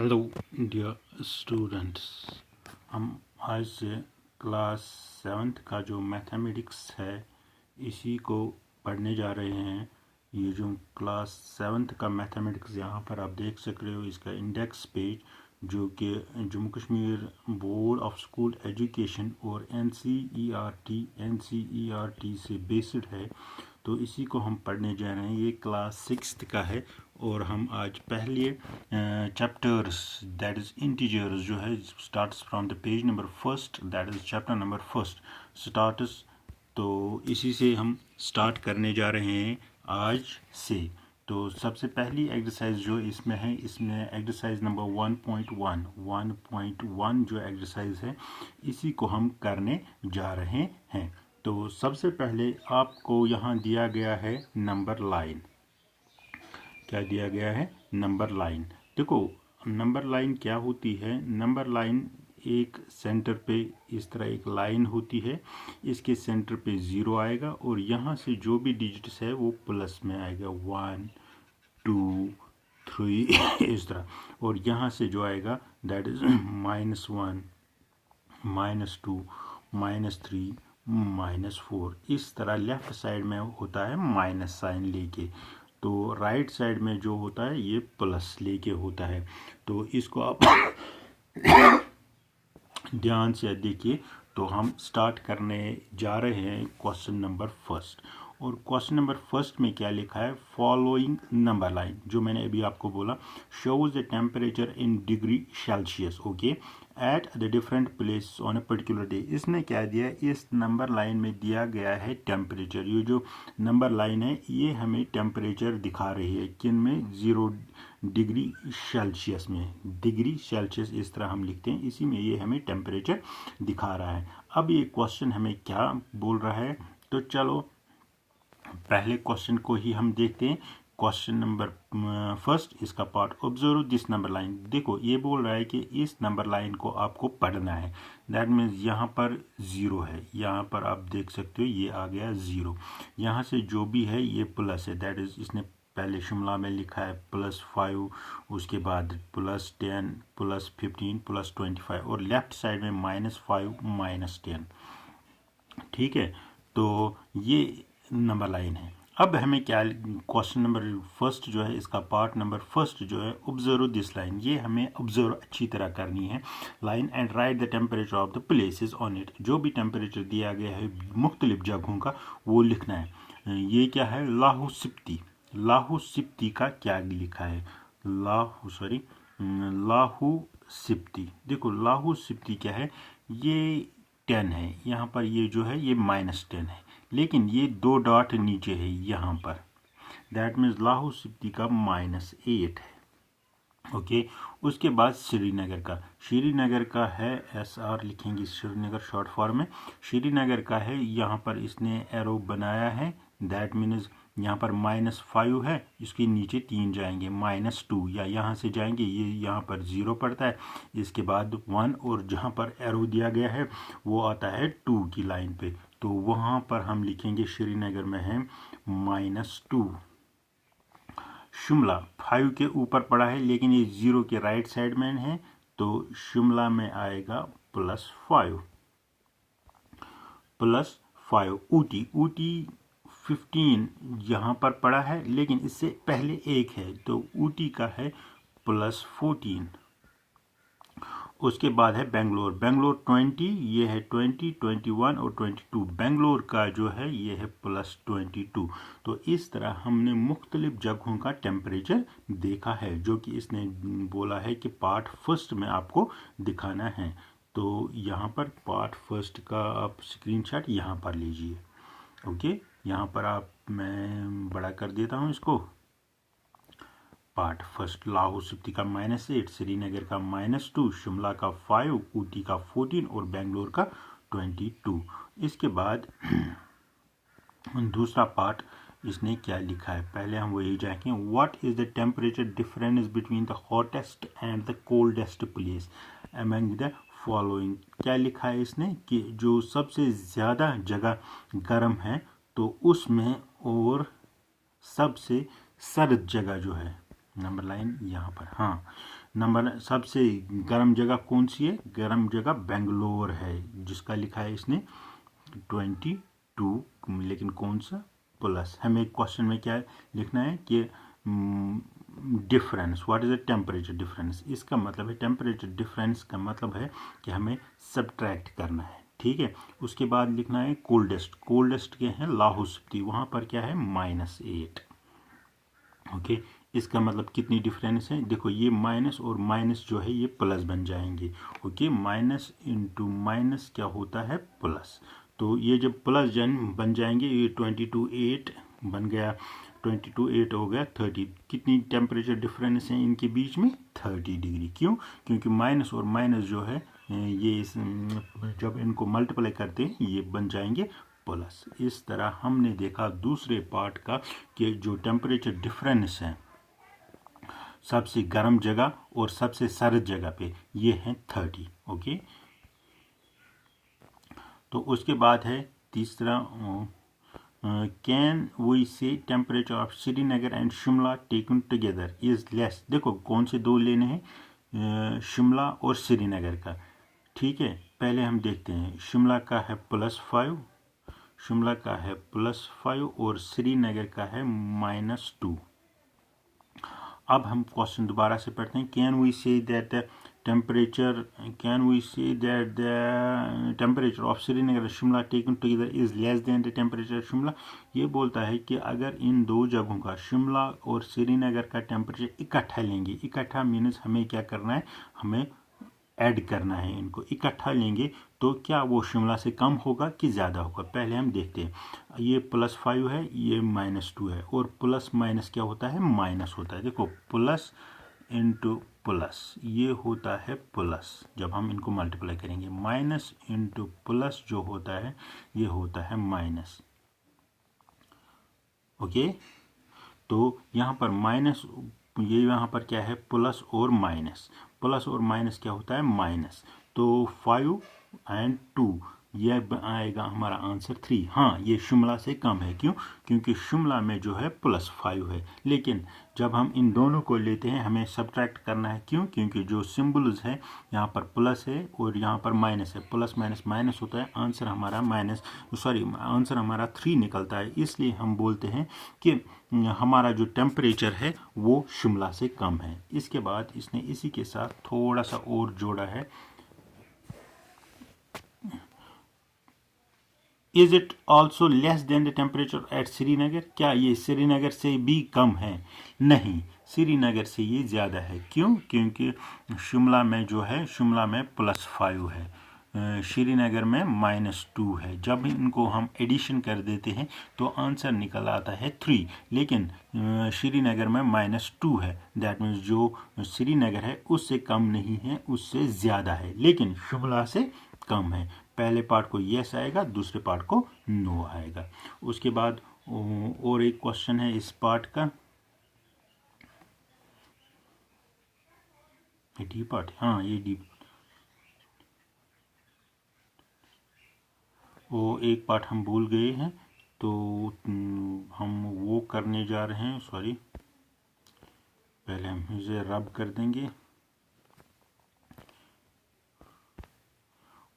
Hello dear students, हम आज से क्लास 7th का जो मैथमेटिक्स है इसी को पढ़ने जा रहे हैं। ये जो क्लास 7th का मैथमेटिक्स यहाँ पर आप देख सक रहे हो, इसका इंडेक्स पेज जो कि Jammu Kashmir board of school education और एनसीईआरटी से बेस्ड है। तो इसी को हम पढ़ने जा रहे हैं। ये क्लास 6th का है और हम आज पहले चैप्टर्स दैट इज़ इंटीजर्स जो है starts from the page number first, that is chapter number first starts. तो इसी से हम स्टार्ट करने जा रहे हैं आज से। तो सबसे पहली एक्सरसाइज जो इसमें है, इसमें एक्सरसाइज नंबर 1.1 जो एक्सरसाइज है इसी को हम करने जा रहे हैं। तो सबसे पहले आपको यहाँ दिया गया है नंबर लाइन। क्या दिया गया है? Number line. देखो नंबर लाइन क्या होती है। नंबर लाइन एक सेंटर पे इस तरह एक लाइन होती है, इसके सेंटर पे 0 आएगा और यहाँ से जो भी डिजिट्स है वो प्लस में आएगा, 1 2 3 इस तरह। और यहाँ से जो आएगा दैट इज -1 -2 -3 -4। इस तरह लेफ्ट साइड में होता है माइनस साइन लेके, तो राइट साइड में जो होता है ये प्लस लेके होता है। तो इसको आप ध्यान से देखिए। तो हम स्टार्ट करने जा रहे हैं क्वेश्चन नंबर फर्स्ट। और क्वेश्चन नंबर फर्स्ट में क्या लिखा है? फॉलोइंग नंबर लाइन, जो मैंने अभी आपको बोला, shows the temperature in degree Celsius okay at the different place on a particular day. इसने क्या दिया? इस नंबर लाइन में दिया गया है टेम्परेचर। ये जो नंबर लाइन है ये हमें टेम्परेचर दिखा रही है, किन में? 0 डिग्री सेल्सियस में। डिग्री सेल्सियस इस तरह हम लिखते हैं, इसी में ये हमें टेम्परेचर दिखा रहा है। अब ये क्वेश्चन हमें क्या बोल रहा है? तो चलो पहले क्वेश्चन को ही हम देखते हैं। क्वेश्चन नंबर फर्स्ट, इसका part, observe this number line. देखो ये बोल रहा है कि इस नंबर लाइन को आपको पढ़ना है। दैट मीन्स यहाँ पर 0 है, यहाँ पर आप देख सकते हो ये आ गया 0। यहाँ से जो भी है ये प्लस है, दैट इज इसने पहले शिमला में लिखा है +5, उसके बाद +10 +15 +25 और लेफ्ट साइड में -5 -10। ठीक है, तो ये नंबर लाइन है। अब हमें क्या, क्वेश्चन नंबर फर्स्ट जो है इसका पार्ट नंबर फर्स्ट जो है, ऑब्जर्व दिस लाइन। ये हमें ऑब्जर्व अच्छी तरह करनी है line and right the temperature of the places on it. जो भी टेम्परेचर दिया गया है मुख्तलिफ जगहों का वो लिखना है। ये क्या है? लाहौल स्पीति। लाहौल स्पीति का क्या लिखा है? लाहौल स्पीति। देखो लाहौल स्पीति क्या है? ये 10 है, यहाँ पर ये जो है ये -10 है, लेकिन ये 2 डॉट नीचे है यहाँ पर, दैट मीन्स लाहौल स्पीति का -8 है ओके। उसके बाद श्रीनगर का है SR लिखेंगे, श्रीनगर शॉर्ट फॉर्म में। श्रीनगर का है, यहाँ पर इसने एरो बनाया है, दैट मीन्स यहाँ पर -5 है, इसके नीचे 3 जाएंगे, -2 या यहाँ से जाएंगे, ये यहाँ पर 0 पड़ता है, इसके बाद 1 और जहाँ पर एरो दिया गया है वो आता है 2 की लाइन पे, तो वहाँ पर हम लिखेंगे श्रीनगर में है -2। शिमला 5 के ऊपर पड़ा है लेकिन ये 0 के राइट साइड में है, तो शिमला में आएगा +5। ऊटी 15 यहाँ पर पड़ा है लेकिन इससे पहले एक है, तो ऊटी का है +14। उसके बाद है बेंगलोर 20, ये है 20, 21 और 22। बेंगलोर का जो है ये है +22। तो इस तरह हमने मुख्तलिफ जगहों का टेम्परेचर देखा है, जो कि इसने बोला है कि पार्ट फर्स्ट में आपको दिखाना है। तो यहाँ पर पार्ट फर्स्ट का आप स्क्रीनशॉट यहाँ पर लीजिए ओके। यहाँ पर मैं बड़ा कर देता हूँ इसको। पार्ट फर्स्ट, लाहौल स्पीति का -8, श्रीनगर का -2, शिमला का 5, ऊटी का 14 और बेंगलोर का 22। इसके बाद दूसरा पार्ट इसने क्या लिखा है, पहले हम वही जाएंगे। What is the temperature difference between the hottest and the coldest place among the following. क्या लिखा है इसने कि जो सबसे ज़्यादा जगह गर्म है तो उसमें और सबसे सर्द जगह जो है, नंबर लाइन यहाँ पर, हाँ, नंबर सबसे गर्म जगह कौन सी है? गर्म जगह बेंगलोर है, जिसका लिखा है इसने 22, लेकिन कौन सा? प्लस। हमें क्वेश्चन में क्या लिखना है कि difference, what is the temperature difference. इसका मतलब है, टेम्परेचर डिफरेंस का मतलब है कि हमें सब्ट्रैक्ट करना है, ठीक है। उसके बाद लिखना है कोल्डेस्ट। कोल्डेस्ट क्या है? लाहौल स्पीति, वहाँ पर क्या है? -8। ओके, इसका मतलब कितनी डिफरेंस है? देखो, ये माइनस और माइनस जो है ये प्लस बन जाएंगे। ओके, माइनस इंटू माइनस क्या होता है? प्लस। तो ये जब प्लस बन जाएंगे, ये 22 8 बन गया, 22 8 हो गया 30। कितनी टेम्परेचर डिफरेंस है इनके बीच में? 30 डिग्री। क्यों? क्योंकि माइनस और माइनस जो है ये जब इनको मल्टीप्लाई करते हैं ये बन जाएंगे प्लस। इस तरह हमने देखा दूसरे पार्ट का कि जो टेम्परेचर डिफरेंस है सबसे गर्म जगह और सबसे सर्द जगह पे, ये है 30। ओके, तो उसके बाद है तीसरा, कैन वी से temperature of Srinagar and Shimla taken together is less. देखो कौन से दो लेने हैं? शिमला और श्रीनगर का, ठीक है। पहले हम देखते हैं, शिमला का है +5, शिमला का है +5 और श्रीनगर का है -2। अब हम क्वेश्चन दोबारा से पढ़ते हैं। Can we say that the temperature of Srinagar Shimla taken together is less than the temperature Shimla. ये बोलता है कि अगर इन दो जगहों का, शिमला और श्रीनगर का टेम्परेचर इकट्ठा लेंगे, इकट्ठा मीन्स हमें क्या करना है? हमें ऐड करना है, इनको इकट्ठा लेंगे तो क्या वो शिमला से कम होगा कि ज़्यादा होगा? पहले हम देखते हैं, ये +5 है, ये -2 है, और प्लस माइनस क्या होता है? माइनस होता है। देखो, प्लस इंटू प्लस ये होता है प्लस, जब हम इनको मल्टीप्लाई करेंगे। माइनस इंटू प्लस जो होता है ये होता है माइनस। ओके, तो यहाँ पर माइनस, ये यहाँ पर क्या है? प्लस और माइनस। प्लस और माइनस क्या होता है? माइनस। तो 5 और 2 ये आएगा हमारा आंसर 3। हाँ, ये शिमला से कम है। क्यों? क्योंकि शिमला में जो है +5 है, लेकिन जब हम इन दोनों को लेते हैं हमें सब्ट्रैक्ट करना है। क्यों? क्योंकि जो सिम्बल्स है यहाँ पर प्लस है और यहाँ पर माइनस है, प्लस माइनस माइनस होता है, आंसर हमारा आंसर हमारा 3 निकलता है। इसलिए हम बोलते हैं कि हमारा जो टेम्परेचर है वो शिमला से कम है। इसके बाद इसने इसी के साथ थोड़ा सा और जोड़ा है, is it also less than the temperature at Srinagar. क्या ये श्रीनगर से भी कम है? नहीं, श्रीनगर से ये ज़्यादा है। क्यों? क्योंकि शिमला में जो है, शिमला में +5 है, श्रीनगर में -2 है। जब इनको हम एडिशन कर देते हैं तो आंसर निकल आता है 3, लेकिन श्रीनगर में -2 है। दैट मीन्स जो श्रीनगर है उससे कम नहीं है, उससे ज़्यादा है, लेकिन शिमला से कम है। पहले पार्ट को यस आएगा, दूसरे पार्ट को नो आएगा। उसके बाद और एक क्वेश्चन है इस पार्ट का, डी पार्ट, हाँ ये डी, वो एक पार्ट हम भूल गए हैं, तो हम वो करने जा रहे हैं। सॉरी, पहले हम इसे रब कर देंगे।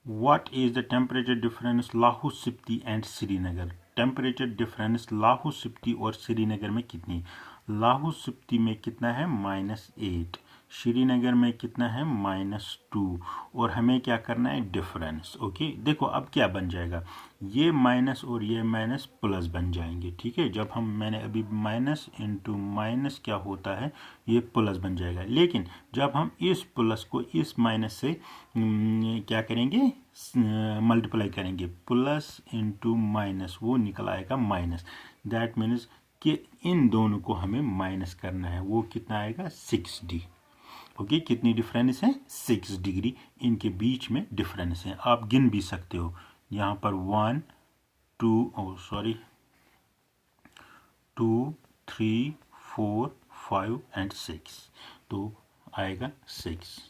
What is the temperature difference Lahaul Spiti and Srinagar? Temperature difference Lahaul Spiti और श्रीनगर में कितनी? लाहौल स्पीति में कितना है? -8। श्रीनगर में कितना है? -2। और हमें क्या करना है? डिफरेंस। ओके, देखो अब क्या बन जाएगा, ये माइनस और ये माइनस प्लस बन जाएंगे, ठीक है। जब मैंने अभी माइनस इंटू माइनस क्या होता है? ये प्लस बन जाएगा। लेकिन जब हम इस प्लस को इस माइनस से क्या करेंगे? मल्टीप्लाई करेंगे, प्लस इंटू माइनस, वो निकल आएगा माइनस। दैट मीन्स कि इन दोनों को हमें माइनस करना है। वो कितना आएगा? 6D। ओके, कितनी डिफरेंस है? 6 डिग्री इनके बीच में डिफरेंस है। आप गिन भी सकते हो, यहाँ पर 1 2 2 3 4 5 एंड 6, तो आएगा 6।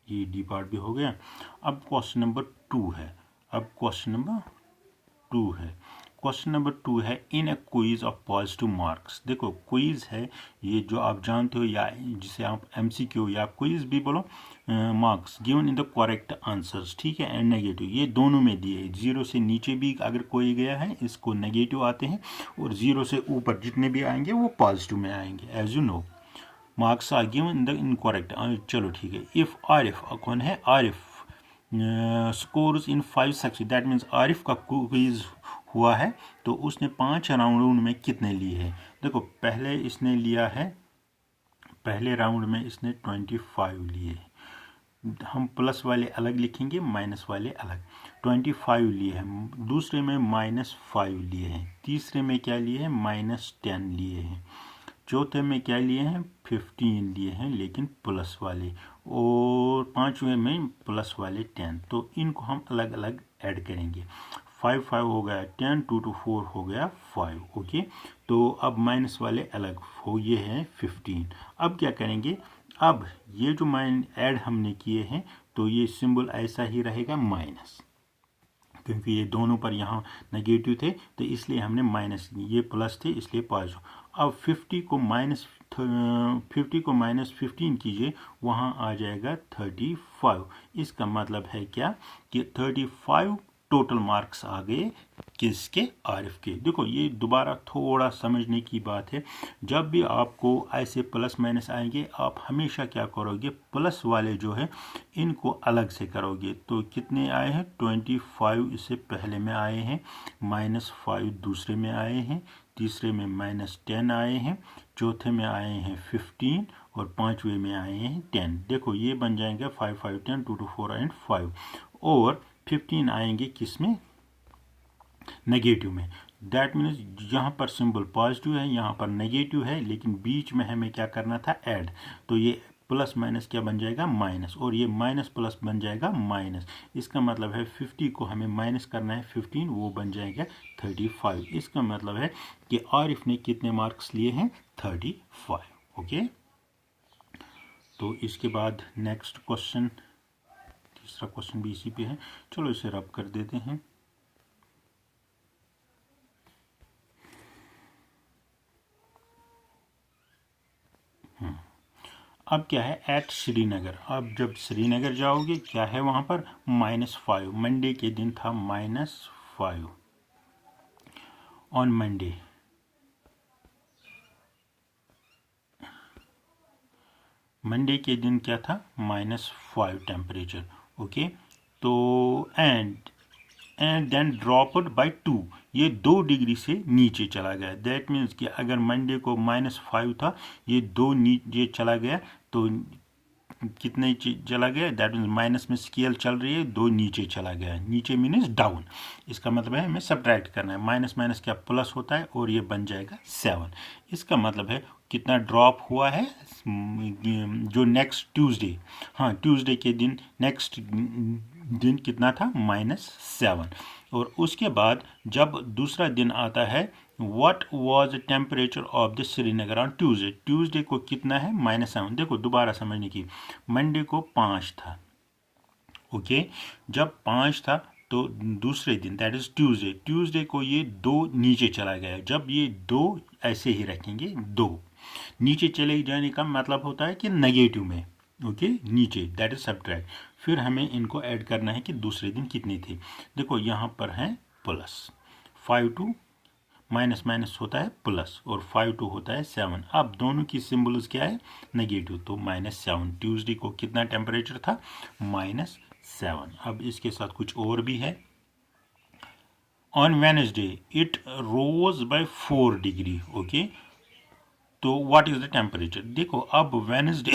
ये डी पार्ट भी हो गया। अब क्वेश्चन नंबर 2 है। क्वेश्चन नंबर 2 है in a quiz of positive marks. देखो क्विज है ये जो आप जानते हो या जिसे आप एमसीक्यू या क्विज भी बोलो, marks given in the correct answers, ठीक है, एंड नेगेटिव, ये दोनों में दिए। 0 से नीचे भी अगर कोई गया है इसको नेगेटिव आते हैं, और 0 से ऊपर जितने भी आएंगे वो पॉजिटिव में आएंगे। As you know marks are given the incorrect. चलो ठीक है। इफ़ आरिफ, कौन है Arif, scores in 5 section, that means Arif का क्विज हुआ है तो उसने 5 राउंड में कितने लिए हैं। देखो पहले इसने लिया है, पहले राउंड में इसने 25 लिए, हम प्लस वाले अलग लिखेंगे, माइनस वाले अलग। 25 लिए हैं, दूसरे में -5 लिए हैं, तीसरे में क्या लिए हैं, -10 लिए हैं, चौथे में क्या लिए हैं, 15 लिए हैं लेकिन प्लस वाले, और पांचवें में प्लस वाले 10। तो इनको हम अलग अलग ऐड करेंगे। 5 5 हो गया 10, 2 to 4 हो गया 5। ओके, तो अब माइनस वाले अलग हो, ये हैं 15। अब क्या करेंगे, अब ये जो ऐड हमने किए हैं तो ये सिंबल ऐसा ही रहेगा माइनस, क्योंकि ये दोनों पर यहाँ नेगेटिव थे तो इसलिए हमने माइनस, ये प्लस थे इसलिए पॉजिटिव। अब 50 को -15 कीजिए, वहाँ आ जाएगा 35। इसका मतलब है क्या कि 35 टोटल मार्क्स आ गए किसके, आरिफ के। देखो ये दोबारा थोड़ा समझने की बात है, जब भी आपको ऐसे प्लस माइनस आएंगे आप हमेशा क्या करोगे, प्लस वाले जो है इनको अलग से करोगे। तो कितने आए हैं, 25 इससे पहले में आए हैं, -5 दूसरे में आए हैं, तीसरे में -10 आए हैं, चौथे में आए हैं 15, और पांचवे में आए हैं 10। देखो ये बन जाएंगे 5 5 10, 2 to 4 एंड 5, और 15 आएंगे किस में, नेगेटिव में। दैट मीन्स यहाँ पर सिंबल पॉजिटिव है, यहाँ पर नेगेटिव है, लेकिन बीच में हमें क्या करना था, ऐड। तो ये प्लस माइनस क्या बन जाएगा, माइनस, और ये माइनस प्लस बन जाएगा माइनस। इसका मतलब है 50 को हमें माइनस करना है 15, वो बन जाएगा 35। इसका मतलब है कि आरिफ ने कितने मार्क्स लिए हैं, 35। ओके, तो इसके बाद नेक्स्ट क्वेश्चन, तीसरा क्वेश्चन भी इसी पे है। चलो इसे रब कर देते हैं। अब क्या है, एट श्रीनगर। अब जब श्रीनगर जाओगे क्या है वहाँ पर, -5, मंडे के दिन था -5 ऑन मंडे। मंडे के दिन क्या था, -5 टेम्परेचर। ओके, तो एंड देन ड्रॉप्ड बाय 2, ये 2 डिग्री से नीचे चला गया। दैट मीन्स कि अगर मंडे को -5 था, ये 2 नीचे चला गया, तो कितने चला गया, दैट मीन्स माइनस में स्केल चल रही है, 2 नीचे चला गया, नीचे मीन्स डाउन। इसका मतलब है हमें सब्ट्रैक्ट करना है, माइनस माइनस क्या प्लस होता है, और ये बन जाएगा 7। इसका मतलब है कितना ड्रॉप हुआ है, जो नेक्स्ट ट्यूसडे, हाँ ट्यूसडे के दिन नेक्स्ट दिन कितना था, -7। और उसके बाद जब दूसरा दिन आता है, what was the temperature of the Srinagar on Tuesday, Tuesday को कितना है, -7। देखो दोबारा समझने की, मंडे को 5 था, ओके, जब 5 था तो दूसरे दिन दैट इज ट्यूसडे, ट्यूसडे को ये 2 नीचे चला गया। जब ये 2 ऐसे ही रखेंगे, 2 नीचे चले जाने का मतलब होता है कि नेगेटिव में, ओके, नीचे, दैट इज सब्ट्रैक्ट। फिर हमें इनको ऐड करना है कि दूसरे दिन कितनी थी। देखो यहाँ पर है प्लस 5 2, माइनस माइनस होता है प्लस, और 5 2 होता है 7। अब दोनों की सिंबल्स क्या है, नेगेटिव, तो -7। ट्यूसडे को कितना टेम्परेचर था, -7। अब इसके साथ कुछ और भी है। On Wednesday it rose by 4 degree, okay, तो व्हाट इज द टेम्परेचर। देखो अब वेडनेसडे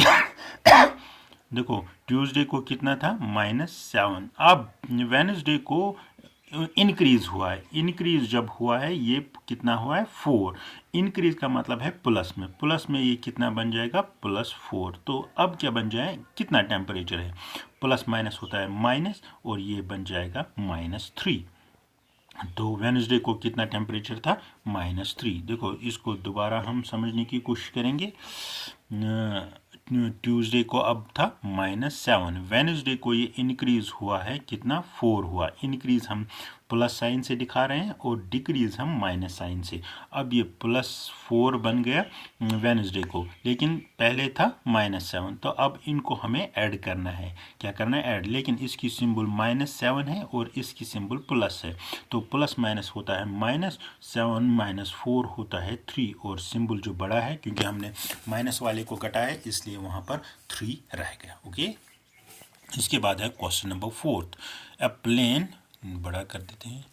देखो ट्यूसडे को कितना था, -7। अब वेडनेसडे को इंक्रीज हुआ है, इंक्रीज जब हुआ है ये कितना हुआ है, 4। इंक्रीज का मतलब है प्लस में, प्लस में ये कितना बन जाएगा, +4। तो अब क्या बन जाए, कितना टेम्परेचर है, प्लस माइनस होता है माइनस, और ये बन जाएगा -3। तो वेडनेसडे को कितना टेम्परेचर था, -3। देखो इसको दोबारा हम समझने की कोशिश करेंगे। ट्यूसडे को अब था -7, वेडनेसडे को ये इंक्रीज हुआ है कितना, 4 हुआ। इंक्रीज हम प्लस साइन से दिखा रहे हैं और डिक्रीज हम माइनस साइन से। अब ये +4 बन गया वेडनेसडे को, लेकिन पहले था -7, तो अब इनको हमें ऐड करना है। क्या करना है? ऐड। लेकिन इसकी सिंबल -7 है और इसकी सिंबल प्लस है, तो प्लस माइनस होता है -7 -4 होता है 3, और सिंबल जो बड़ा है क्योंकि हमने माइनस वाले को घटाया है इसलिए वहाँ पर 3 रह गया। ओके, इसके बाद है क्वेश्चन नंबर 4। अ प्लेन, बड़ा कर देते हैं,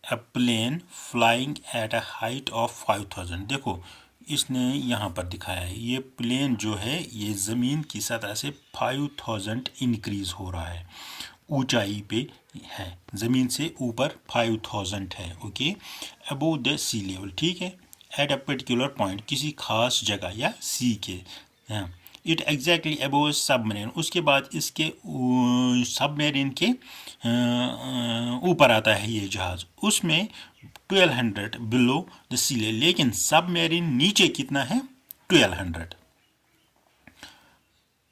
a plane flying at a height of 5000। देखो इसने यहाँ पर दिखाया है, ये प्लेन जो है ये ज़मीन की सतह से 5000 इंक्रीज हो रहा है, ऊंचाई पे है, ज़मीन से ऊपर 5000 है। Okay, above the sea level, ठीक है, एट अ पर्टिकुलर पॉइंट, किसी खास जगह या सी के, हाँ, इट एग्जैक्टली अबोव सबमरीन, उसके बाद इसके सबमरीन के ऊपर आता है ये जहाज़, उसमें 1200 बिलो द सी लेवल, लेकिन सबमरीन नीचे कितना है? 1200।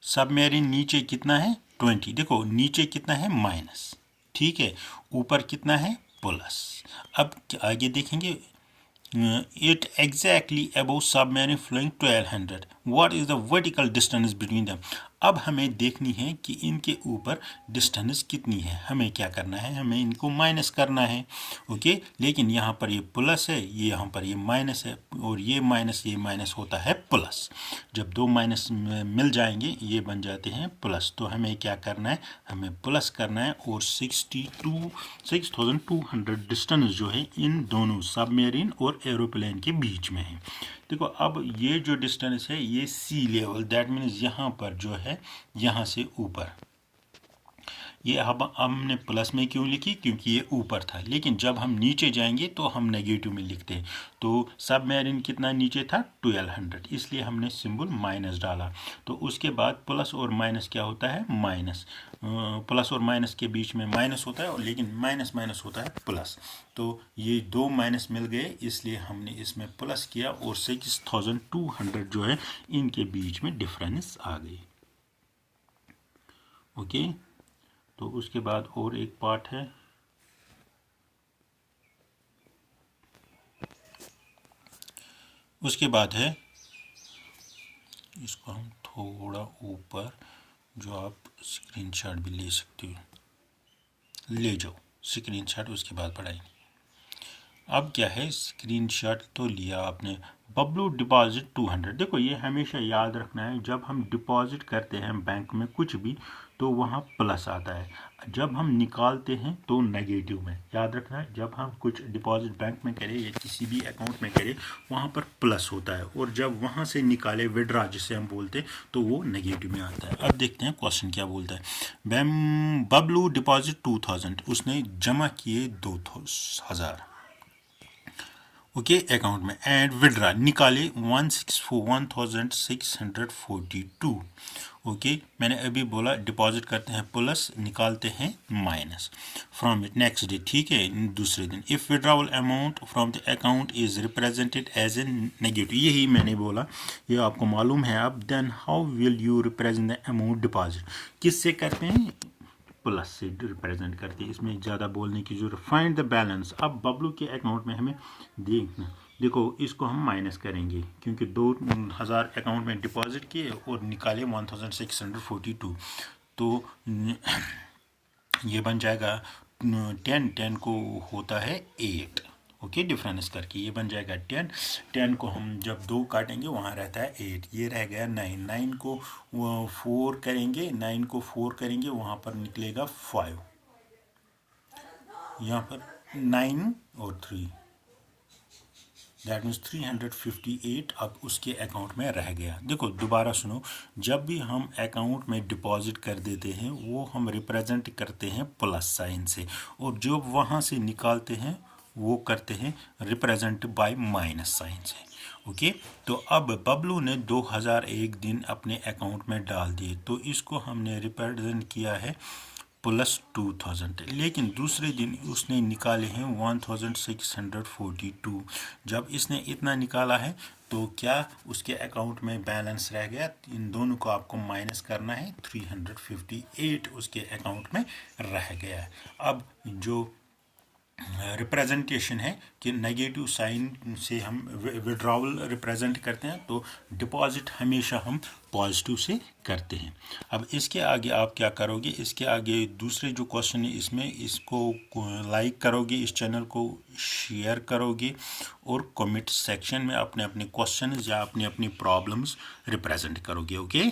सबमरीन नीचे कितना है? 20। देखो नीचे कितना है? माइनस, ठीक है, ऊपर कितना है? प्लस। अब आगे देखेंगे, it exactly above submarine flowing 1200, what is the vertical distance between them। अब हमें देखनी है कि इनके ऊपर डिस्टेंस कितनी है, हमें क्या करना है? हमें इनको माइनस करना है। ओके, लेकिन यहाँ पर ये प्लस है, ये यहाँ पर ये माइनस है, और ये माइनस होता है प्लस। जब दो माइनस मिल जाएंगे ये बन जाते हैं प्लस, तो हमें क्या करना है? हमें प्लस करना है, और 6200 डिस्टेंस जो है इन दोनों सबमरीन और एरोप्लेन के बीच में है। देखो अब ये जो डिस्टेंस है ये सी लेवल, दैट मीन्स यहाँ पर जो है यहाँ से ऊपर, ये अब हमने प्लस में क्यों लिखी? क्योंकि ये ऊपर था, लेकिन जब हम नीचे जाएंगे तो हम नेगेटिव में लिखते हैं। तो सबमरीन कितना नीचे था? 1200, इसलिए हमने सिंबल माइनस डाला। तो उसके बाद प्लस और माइनस क्या होता है? माइनस। प्लस और माइनस के बीच में माइनस होता है, और लेकिन माइनस होता है प्लस। तो ये दो माइनस मिल गए, इसलिए हमने इसमें प्लस किया, और 6200 जो है इनके बीच में डिफरेंस आ गई। ओके, तो उसके बाद और एक पार्ट है, उसके बाद है, इसको हम थोड़ा ऊपर, जो आप स्क्रीनशॉट भी ले सकते हो, ले जाओ स्क्रीनशॉट, उसके बाद पढ़ाएंगे। अब क्या है? स्क्रीनशॉट तो लिया आपने, बबलू डिपॉजिट 200। देखो ये हमेशा याद रखना है, जब हम डिपॉजिट करते हैं बैंक में कुछ भी तो वहाँ प्लस आता है, जब हम निकालते हैं तो नेगेटिव में। याद रखना है, जब हम कुछ डिपॉजिट बैंक में करें या किसी भी अकाउंट में करें वहाँ पर प्लस होता है, और जब वहाँ से निकाले विड्रा जिसे हम बोलते हैं तो वो नेगेटिव में आता है। अब देखते हैं क्वेश्चन क्या बोलता है। बबलू डिपॉजिट 2000, उसने जमा किए 2000 ओके अकाउंट में, एंड विड्रा निकाले 1642। ओके, मैंने अभी बोला डिपॉजिट करते हैं प्लस, निकालते हैं minus from it next day, ठीक है, दूसरे दिन। If withdrawal amount from the account is represented as a negative, यही मैंने बोला, ये आपको मालूम है अब। Then how will you represent the amount deposit? किससे करते हैं? प्लस से रिप्रेजेंट करते हैं, इसमें ज़्यादा बोलने की जरूरत। फाइंड द बैलेंस, अब बबलू के अकाउंट में हमें देखना, देखो इसको हम माइनस करेंगे क्योंकि 2000 अकाउंट में डिपॉजिट किए और निकाले 1642, तो ये बन जाएगा 10 को होता है 8। ओके, डिफरेंस करके ये बन जाएगा 10 को हम जब 2 काटेंगे वहाँ रहता है 8, ये रह गया 9 को 4 करेंगे, 9 को 4 करेंगे वहाँ पर निकलेगा 5, यहाँ पर 9 और 3, दैट मीन्स 358 अब उसके अकाउंट में रह गया। देखो दोबारा सुनो, जब भी हम अकाउंट में डिपॉजिट कर देते हैं वो हम रिप्रेजेंट करते हैं प्लस साइन से, और जो वहाँ से निकालते हैं वो करते हैं रिप्रेजेंट बाय माइनस साइन से। ओके, तो अब बबलू ने 2001 दिन अपने अकाउंट में डाल दिए, तो इसको हमने रिप्रेजेंट किया है +2000, लेकिन दूसरे दिन उसने निकाले हैं 1642। जब इसने इतना निकाला है तो क्या उसके अकाउंट में बैलेंस रह गया, इन दोनों को आपको माइनस करना है, 358 उसके अकाउंट में रह गया है। अब जो रिप्रेजेंटेशन है कि नेगेटिव साइन से हम विड्रॉवल रिप्रेजेंट करते हैं, तो डिपॉजिट हमेशा हम पॉजिटिव से करते हैं। अब इसके आगे आप क्या करोगे, इसके आगे दूसरे जो क्वेश्चन है इसमें इसको लाइक करोगे, इस चैनल को शेयर करोगे और कमेंट सेक्शन में अपने अपने क्वेश्चन या अपनी अपनी प्रॉब्लम्स रिप्रेजेंट करोगे। ओके।